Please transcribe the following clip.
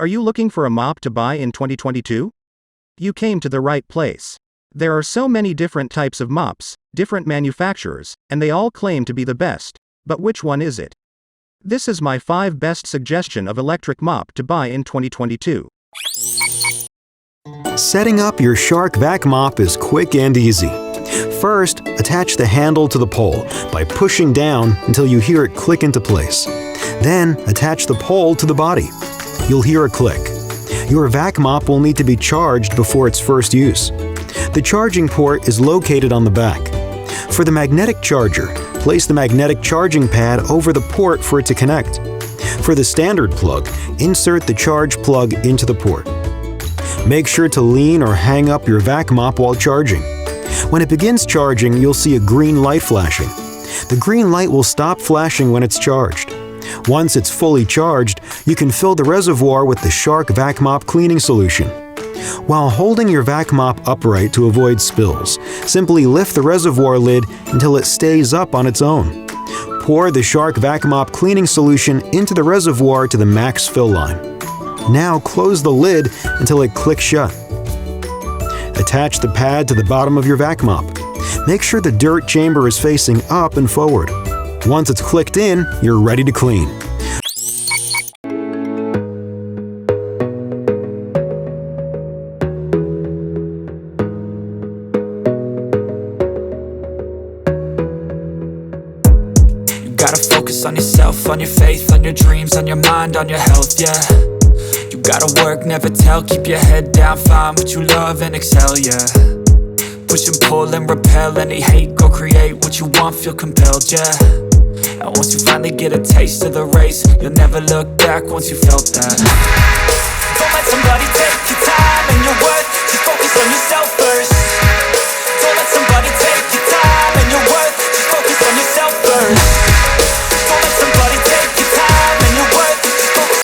Are you looking for a mop to buy in 2022? You came to the right place. There are so many different types of mops, different manufacturers, and they all claim to be the best. But which one is it? This is my 5 best suggestion of electric mop to buy in 2022. Setting up your Shark VACMOP is quick and easy. First, attach the handle to the pole by pushing down until you hear it click into place. Then, attach the pole to the body. You'll hear a click. Your VACMOP will need to be charged before its first use. The charging port is located on the back. For the magnetic charger, place the magnetic charging pad over the port for it to connect. For the standard plug, insert the charge plug into the port. Make sure to lean or hang up your VACMOP while charging. When it begins charging, you'll see a green light flashing. The green light will stop flashing when it's charged. Once it's fully charged, you can fill the reservoir with the Shark VACMOP cleaning solution. While holding your VACMOP upright to avoid spills, simply lift the reservoir lid until it stays up on its own. Pour the Shark VACMOP cleaning solution into the reservoir to the max fill line. Now close the lid until it clicks shut. Attach the pad to the bottom of your VACMOP. Make sure the dirt chamber is facing up and forward. Once it's clicked in, you're ready to clean. You gotta focus on yourself, on your faith, on your dreams, on your mind, on your health, yeah. You gotta work, never tell, keep your head down, find what you love and excel, yeah. Push and pull and repel any hate, go create what you want, feel compelled, yeah. And once you finally get a taste of the race, you'll never look back once you felt that. Don't let somebody take your time and your worth, just focus on yourself first. Don't let somebody take your time and your worth, just focus on yourself first. Don't let somebody take your time and your worth, just focus.